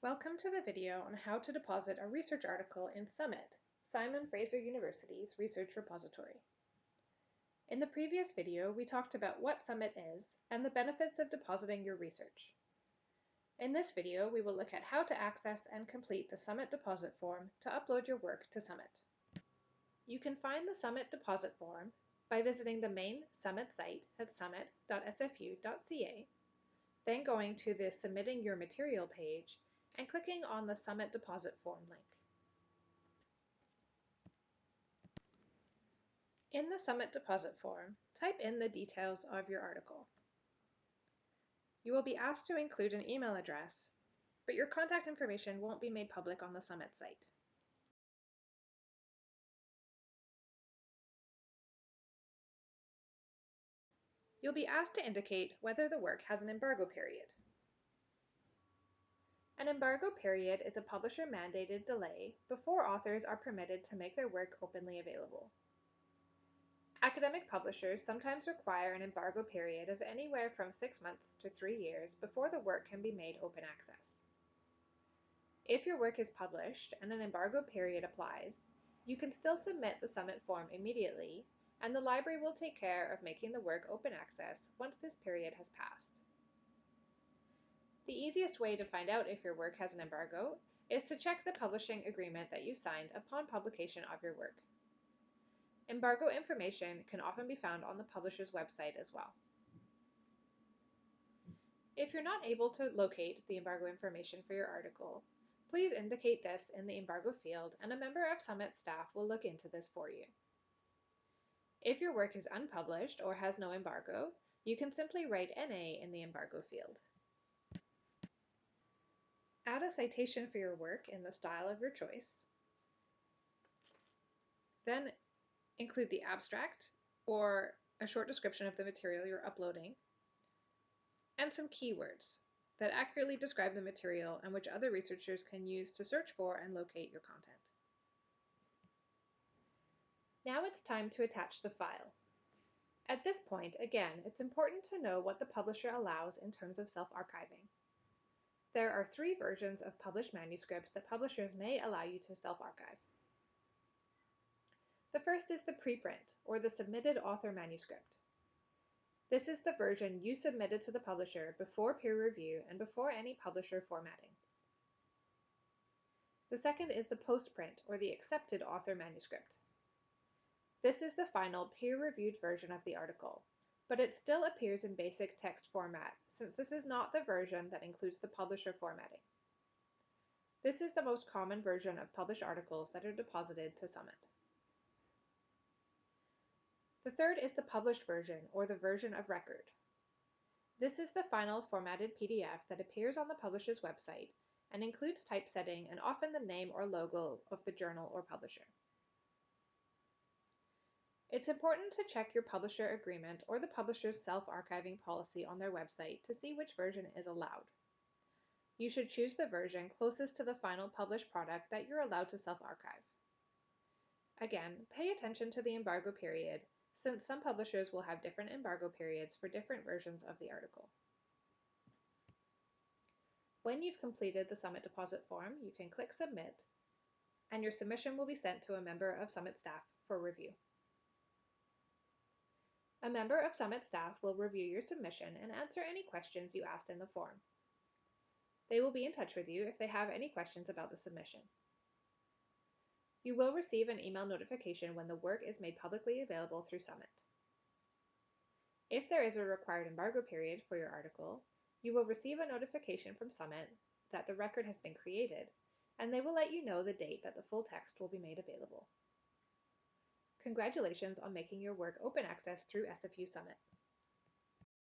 Welcome to the video on how to deposit a research article in Summit, Simon Fraser University's research repository. In the previous video, we talked about what Summit is and the benefits of depositing your research. In this video, we will look at how to access and complete the Summit deposit form to upload your work to Summit. You can find the Summit deposit form by visiting the main Summit site at summit.sfu.ca, then going to the Submitting Your Material page and clicking on the Summit Deposit Form link. In the Summit Deposit Form, type in the details of your article. You will be asked to include an email address, but your contact information won't be made public on the Summit site. You'll be asked to indicate whether the work has an embargo period. An embargo period is a publisher-mandated delay before authors are permitted to make their work openly available. Academic publishers sometimes require an embargo period of anywhere from 6 months to 3 years before the work can be made open access. If your work is published and an embargo period applies, you can still submit the Summit form immediately, and the library will take care of making the work open access once this period has passed. The easiest way to find out if your work has an embargo is to check the publishing agreement that you signed upon publication of your work. Embargo information can often be found on the publisher's website as well. If you're not able to locate the embargo information for your article, please indicate this in the embargo field and a member of Summit staff will look into this for you. If your work is unpublished or has no embargo, you can simply write NA in the embargo field. Add a citation for your work in the style of your choice. Then include the abstract or a short description of the material you're uploading, and some keywords that accurately describe the material and which other researchers can use to search for and locate your content. Now it's time to attach the file. At this point, again, it's important to know what the publisher allows in terms of self-archiving. There are 3 versions of published manuscripts that publishers may allow you to self-archive. The first is the preprint, or the submitted author manuscript. This is the version you submitted to the publisher before peer review and before any publisher formatting. The second is the postprint, or the accepted author manuscript. This is the final peer-reviewed version of the article, but it still appears in basic text format, since this is not the version that includes the publisher formatting. This is the most common version of published articles that are deposited to Summit. The third is the published version, or the version of record. This is the final formatted PDF that appears on the publisher's website and includes typesetting and often the name or logo of the journal or publisher. It's important to check your publisher agreement or the publisher's self-archiving policy on their website to see which version is allowed. You should choose the version closest to the final published product that you're allowed to self-archive. Again, pay attention to the embargo period, since some publishers will have different embargo periods for different versions of the article. When you've completed the Summit deposit form, you can click Submit, and your submission will be sent to a member of Summit staff for review. A member of Summit staff will review your submission and answer any questions you asked in the form. They will be in touch with you if they have any questions about the submission. You will receive an email notification when the work is made publicly available through Summit. If there is a required embargo period for your article, you will receive a notification from Summit that the record has been created, and they will let you know the date that the full text will be made available. Congratulations on making your work open access through SFU Summit.